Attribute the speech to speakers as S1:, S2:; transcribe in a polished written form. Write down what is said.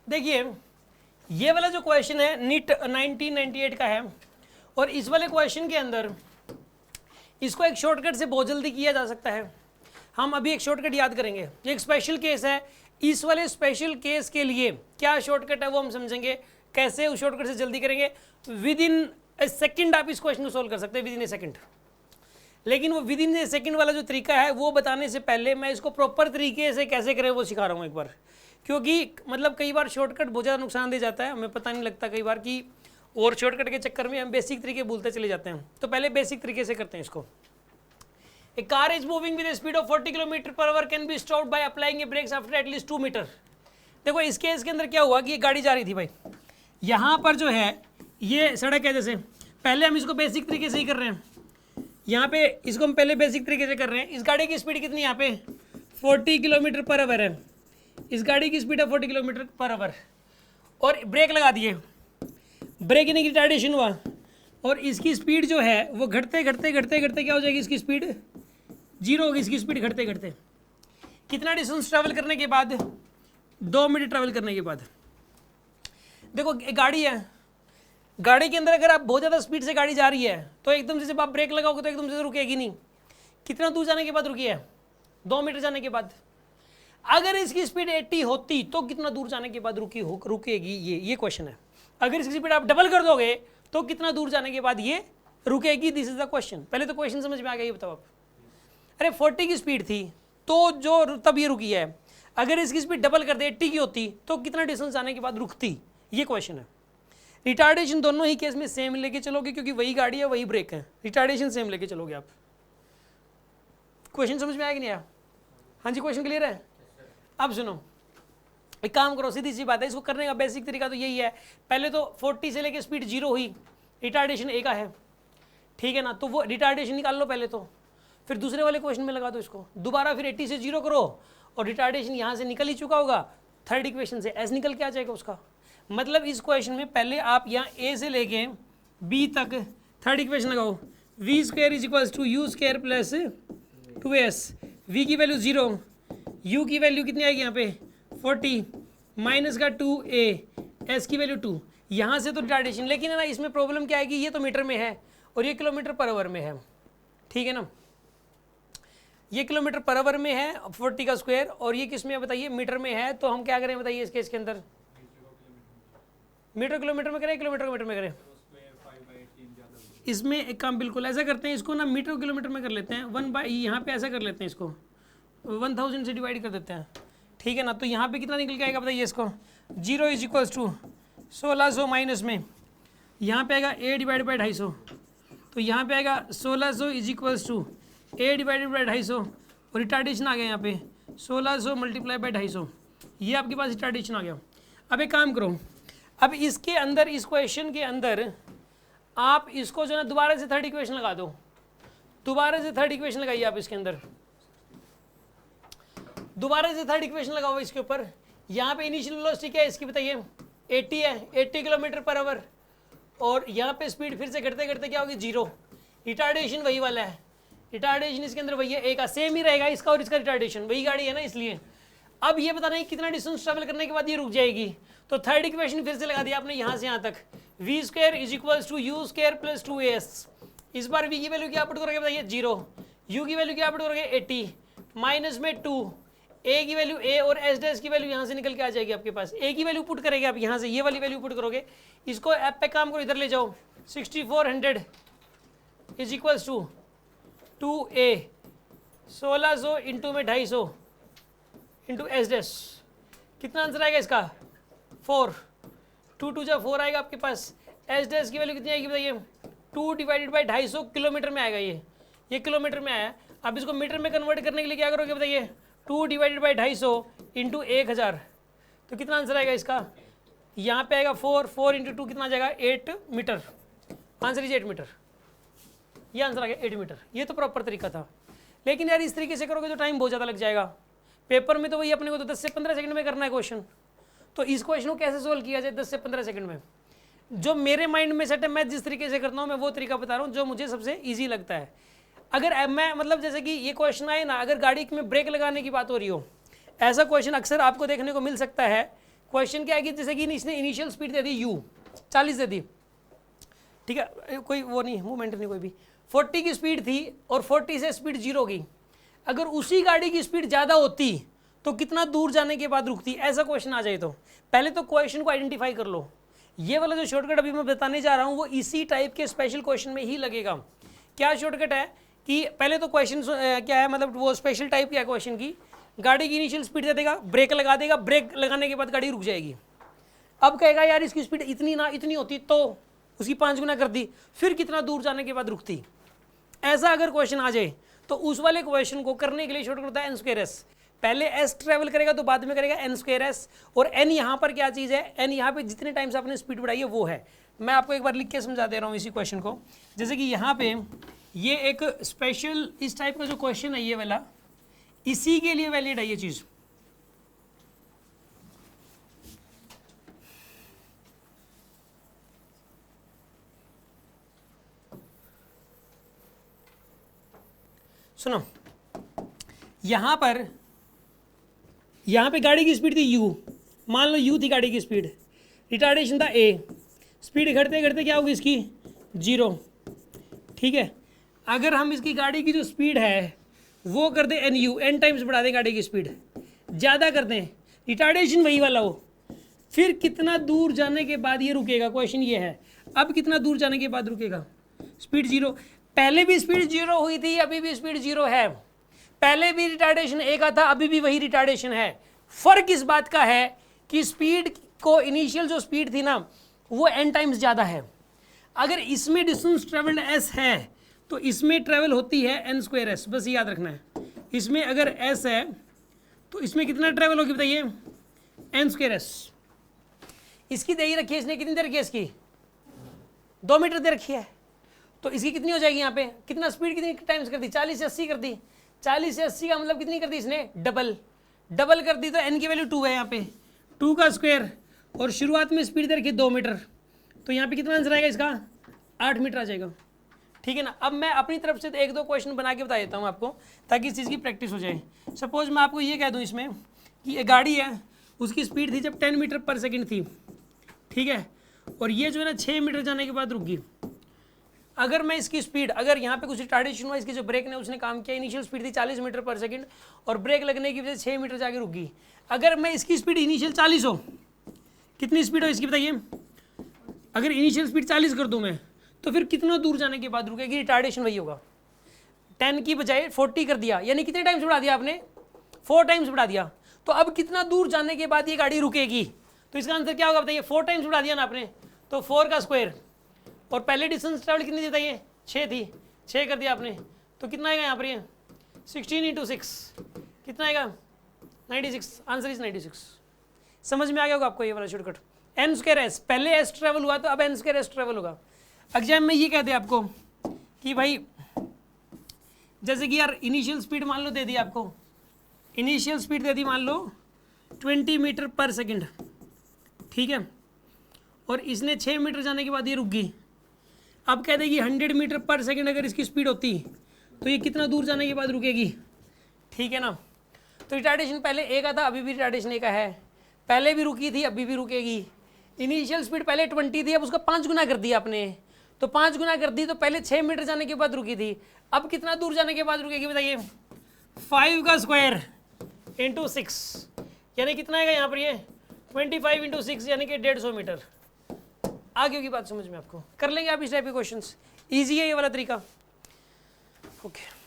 S1: देखिए ये वाला जो क्वेश्चन है नीट 1998 का है, और इस वाले क्वेश्चन के अंदर इसको एक शॉर्टकट से बहुत जल्दी किया जा सकता है। हम अभी एक शॉर्टकट याद करेंगे, ये एक स्पेशल केस है। इस वाले स्पेशल केस के लिए क्या शॉर्टकट है वो हम समझेंगे, कैसे उस शॉर्टकट से जल्दी करेंगे। विद इन ए सेकेंड आप इस क्वेश्चन को सोल्व कर सकते हैं, विद इन ए सेकेंड। लेकिन वो विद इन ए सेकेंड वाला जो तरीका है वो बताने से पहले मैं इसको प्रॉपर तरीके से कैसे करें वो सिखा रहा हूँ एक बार, क्योंकि मतलब कई बार शॉर्टकट बहुत ज़्यादा नुकसान दे जाता है, हमें पता नहीं लगता कई बार कि, और शॉर्टकट के चक्कर में हम बेसिक तरीके भूलते चले जाते हैं। तो पहले बेसिक तरीके से करते हैं इसको। A car is moving with a speed of 40 km/h can be stopped by applying a brakes after at least 2 metre. देखो इस केस के अंदर क्या हुआ कि ये गाड़ी जा रही थी भाई, यहाँ पर जो है ये सड़क है, जैसे पहले हम इसको बेसिक तरीके से ही कर रहे हैं, यहाँ पे इसको हम पहले बेसिक तरीके से कर रहे हैं। इस गाड़ी की स्पीड कितनी यहाँ पे 40 km/h है, इस गाड़ी की स्पीड है 40 km/h, और ब्रेक लगा दिए, ब्रेक यानी कि रिटार्डेशन हुआ, और इसकी स्पीड जो है वो घटते घटते घटते घटते क्या हो जाएगी, इसकी स्पीड 0 होगी। इसकी स्पीड घटते घटते कितना डिस्टेंस ट्रैवल करने के बाद, 2 मिनट ट्रैवल करने के बाद। देखो एक गाड़ी है, गाड़ी के अंदर अगर आप बहुत ज़्यादा स्पीड से गाड़ी जा रही है तो एकदम से जब आप ब्रेक लगाओगे तो एकदम से रुकेगी नहीं। कितना दूर जाने के बाद रुकी है, 2 मीटर जाने के बाद। अगर इसकी स्पीड 80 होती तो कितना दूर जाने के बाद रुकेगी, ये क्वेश्चन है। अगर इसकी स्पीड आप डबल कर दोगे तो कितना दूर जाने के बाद ये रुकेगी, दिस इज द क्वेश्चन। पहले तो क्वेश्चन समझ में आ गया, ये बताओ आप। अरे 40 की स्पीड थी तो जो तब ये रुकी है, अगर इसकी स्पीड डबल कर दे 80 की होती तो कितना डिस्टेंस जाने के बाद रुकती, ये क्वेश्चन है। रिटार्डेशन दोनों ही केस में सेम लेके चलोगे, क्योंकि वही गाड़ी है वही ब्रेक है, रिटार्डेशन सेम लेके चलोगे आप। क्वेश्चन समझ में आया कि नहीं आया? हाँ जी, क्वेश्चन क्लियर है? अब सुनो, एक काम करो, सीधी सी बात है, इसको करने का बेसिक तरीका तो यही है। पहले तो 40 से लेके स्पीड 0 हुई, रिटार्डेशन A का है, ठीक है ना, तो वो रिटार्डेशन निकाल लो पहले तो, फिर दूसरे वाले क्वेश्चन में लगा दो इसको, दोबारा फिर 80 से 0 करो, और रिटार्डेशन यहाँ से निकल ही चुका होगा, थर्ड इक्वेशन से S निकल के आ जाएगा उसका। मतलब इस क्वेश्चन में पहले आप यहाँ A से लेके B तक थर्ड इक्वेशन लगाओ, v² = u² + 2s, v की वैल्यू 0, u की वैल्यू कितनी आएगी यहाँ पे 40, माइनस का 2a, s की वैल्यू 2। यहाँ से तो रिटार्डेशन, लेकिन है ना इसमें प्रॉब्लम क्या आएगी, ये तो मीटर में है और ये km/h में है, ठीक है ना, ये km/h में है 40 का स्क्वायर, और ये किस में है बताइए, मीटर में है। तो हम क्या करें बताइए इस केस के अंदर, मीटर किलोमीटर में करें, किलोमीटर में करें? इसमें एक काम बिल्कुल ऐसा करते हैं, इसको ना मीटर किलोमीटर में कर लेते हैं, 1/, यहाँ पे ऐसा कर लेते हैं, इसको 1000 से डिवाइड कर देते हैं, ठीक है ना। तो यहाँ पे कितना निकल के आएगा बताइए इसको, 0 = 1600 माइनस में यहाँ पे आएगा a / 250, तो यहाँ पे आएगा 1600 = a / 250, और रिटार्डेशन आ गया यहाँ पे 1600 × 250, ये आपके पास रिटार्डेशन आ गया। अब एक काम करो, अब इसके अंदर, इस क्वेश्चन के अंदर आप इसको जो है ना दोबारा से थर्ड इक्वेशन लगा दो, दोबारा से थर्ड इक्वेशन लगाइए आप इसके अंदर, दोबारा से थर्ड इक्वेशन लगाओ इसके ऊपर। यहाँ पे इनिशियल वेलोसिटी क्या है इसकी बताइए, 80 है, 80 km/h, और यहाँ पे स्पीड फिर से घटते घटते क्या होगी 0, रिटार्डेशन वही वाला है, रिटार्डेशन इसके अंदर वही है, एक संसेम ही रहेगा इसका और इसका, रिटार्डेशन वही गाड़ी है ना, इसलिए। अब ये बताना है कितना डिस्टेंस ट्रैवल करने के बाद ये रुक जाएगी, तो थर्ड इक्वेशन फिर से लगा दिया आपने यहाँ से यहाँ तक, v² = u² + 2as। इस बार v की वैल्यू क्या पुट करोगे बताइए 0, u की वैल्यू क्या पुट करोगे 80, माइनस में 2, a की वैल्यू a, और s' की वैल्यू यहाँ से निकल के आ जाएगी आपके पास। a की वैल्यू पुट करेंगे आप यहाँ से, ये वाली वैल्यू पुट करोगे, इसको ऐप पे काम करो, इधर ले जाओ, 6400 = 2a, 1600 इंटू में 250 इंटू s', कितना आंसर आएगा इसका 4, 2 2 जा 4 आएगा आपके पास। s' की वैल्यू कितनी आएगी बताइए, 2 / 250 किलोमीटर में आएगा, ये किलोमीटर में आया। अब इसको मीटर में कन्वर्ट करने के लिए क्या करोगे बताइए, 2 / 250 इंटू 1000, तो कितना आंसर आएगा इसका, यहाँ पे आएगा 4, 4 × 2 कितना आ जाएगा 8 मीटर, आंसर इज 8 मीटर, ये आंसर आ गया 8 मीटर। ये तो प्रॉपर तरीका था, लेकिन यार इस तरीके से करोगे तो टाइम बहुत ज़्यादा लग जाएगा, पेपर में तो वही अपने को तो 10 से 15 सेकंड में करना है क्वेश्चन। तो इस क्वेश्चन को कैसे सोल्व किया जाए 10 से 15 सेकंड में, जो मेरे माइंड में सेट है, मैं जिस तरीके से करता हूँ मैं वो तरीका बता रहा हूँ जो मुझे सबसे ईजी लगता है। अगर मैं मतलब जैसे कि ये क्वेश्चन आए ना, अगर गाड़ी में ब्रेक लगाने की बात हो रही हो, ऐसा क्वेश्चन अक्सर आपको देखने को मिल सकता है क्वेश्चन क्या है कि जैसे कि इसने initial speed they the you 40 दे दी, ठीक है, कोई वो नहीं मूवमेंट नहीं कोई भी, 40 की स्पीड थी और 40 से स्पीड 0 गई। अगर उसी गाड़ी की स्पीड ज़्यादा होती तो कितना दूर जाने के बाद रुकती, ऐसा क्वेश्चन आ जाए तो पहले तो क्वेश्चन को आइडेंटिफाई कर लो। ये वाला जो शॉर्टकट अभी मैं बताने जा रहा हूँ वो इसी टाइप के स्पेशल क्वेश्चन में ही लगेगा। क्या शॉर्टकट है कि पहले तो क्वेश्चन क्या है, मतलब वो स्पेशल टाइप क्या है क्वेश्चन की, गाड़ी की इनिशियल स्पीड दे देगा, ब्रेक लगा देगा, ब्रेक लगाने के बाद गाड़ी रुक जाएगी। अब कहेगा यार इसकी स्पीड इतनी ना इतनी होती तो उसकी 5 गुना कर दी, फिर कितना दूर जाने के बाद रुकती। ऐसा अगर क्वेश्चन आ जाए तो उस वाले क्वेश्चन को करने के लिए शॉर्टकट होता है n²s। पहले s ट्रेवल करेगा तो बाद में करेगा n²s, और n यहाँ पर क्या चीज़ है, n यहाँ पे जितने टाइम्स आपने स्पीड बढ़ाई है वो है। मैं आपको एक बार लिख के समझा दे रहा हूँ इसी क्वेश्चन को। जैसे कि यहाँ पे ये एक स्पेशल इस टाइप का जो क्वेश्चन है ये वाला, इसी के लिए वैलिड है ये चीज़। सुनो, यहाँ पे गाड़ी की स्पीड थी u, मान लो u थी गाड़ी की स्पीड, रिटार्डेशन था a, स्पीड घटते घटते क्या होगी इसकी 0, ठीक है। अगर हम इसकी गाड़ी की जो स्पीड है वो कर दें nu, n टाइम्स बढ़ा दें गाड़ी की स्पीड, ज़्यादा कर दें, रिटार्डेशन वही वाला हो, फिर कितना दूर जाने के बाद ये रुकेगा, क्वेश्चन ये है। अब कितना दूर जाने के बाद रुकेगा, स्पीड 0, पहले भी स्पीड 0 हुई थी, अभी भी स्पीड 0 है, पहले भी रिटार्डेशन a का था, अभी भी वही रिटार्डेशन है। फर्क इस बात का है कि स्पीड को इनिशियल जो स्पीड थी ना वो n टाइम्स ज़्यादा है। अगर इसमें डिस्टेंस ट्रेवल्ड s है तो इसमें ट्रेवल होती है n²s, बस याद रखना है। इसमें अगर s है तो इसमें कितना ट्रेवल होगी बताइए, n²s। इसकी दे रखी है, इसने कितनी दे रखी है, इसकी 2 मीटर दे रखी है, तो इसकी कितनी हो जाएगी, यहाँ पे कितना स्पीड कितनी टाइम्स कर दी, 40 से 80 कर दी। 40 से 80 का मतलब कितनी कर दी इसने, डबल कर दी, तो n की वैल्यू 2 है यहाँ पे, 2 का स्क्वायर, और शुरुआत में स्पीड दे रखी 2 मीटर, तो यहाँ पे कितना आंसर आएगा इसका, 8 मीटर आ जाएगा, ठीक है ना। अब मैं अपनी तरफ से 1-2 क्वेश्चन बना के बता देता हूँ आपको, ताकि इस चीज़ की प्रैक्टिस हो जाए। सपोज मैं आपको ये कह दूँ इसमें कि ये गाड़ी है, उसकी स्पीड थी जब 10 मीटर पर सेकेंड थी, ठीक है, और ये जो है ना 6 मीटर जाने के बाद रुक गई। अगर मैं इसकी स्पीड, अगर यहाँ पे कुछ रिटार्डेशन हुआ, इसकी जो ब्रेक ने उसने काम किया, इनिशियल स्पीड थी 40 मीटर पर सेकंड और ब्रेक लगने की वजह से 6 मीटर जाके रुक गई। अगर मैं इसकी स्पीड इनिशियल 40 हो, कितनी स्पीड हो इसकी बताइए, अगर इनिशियल स्पीड 40 कर दूँ मैं, तो फिर कितना दूर जाने के बाद रुकेगी, रिटार्डेशन वही होगा। 10 की बजाय 40 कर दिया, यानी कितने टाइम्स बढ़ा दिया आपने, 4 टाइम्स बढ़ा दिया। तो अब कितना दूर जाने के बाद ये गाड़ी रुकेगी, तो इसका आंसर क्या होगा बताइए, 4 टाइम्स बढ़ा दिया ना आपने, तो 4 का स्क्वायर, और पहले डिस्टेंस ट्रैवल कितनी देता ये 6 थी, 6 कर दिया आपने, तो कितना आएगा यहाँ पर ये 16 × 6 कितना आएगा 96, आंसर इज 96। समझ में आ गया होगा आपको ये वाला शॉर्टकट। n²s, पहले s ट्रैवल हुआ तो अब n² ट्रैवल होगा। एग्जाम में ये कहते हैं आपको कि भाई जैसे कि यार इनिशियल स्पीड मान लो दे दी आपको, इनिशियल स्पीड दे दी मान लो 20 मीटर पर सेकेंड, ठीक है, और इसने 6 मीटर जाने के बाद ये रुक गई। अब कह देगी 100 मीटर पर सेकेंड अगर इसकी स्पीड होती तो ये कितना दूर जाने के बाद रुकेगी, ठीक है ना। तो रिटार्डेशन पहले a का था, अभी भी रिटार्डेशन a का है, पहले भी रुकी थी अभी भी रुकेगी। इनिशियल स्पीड पहले 20 थी, अब उसका 5 गुना कर दिया आपने, तो 5 गुना कर दी, तो पहले 6 मीटर जाने के बाद रुकी थी, अब कितना दूर जाने के बाद रुकेगी बताइए, 5 का स्क्वायर × 6, यानी कितना आएगा यहाँ पर ये 25 × 6 यानी कि 150 मीटर। आगे की बात समझ में आपको, कर लेंगे आप इस टाइप के क्वेश्चंस, इजी है ये वाला तरीका। ओके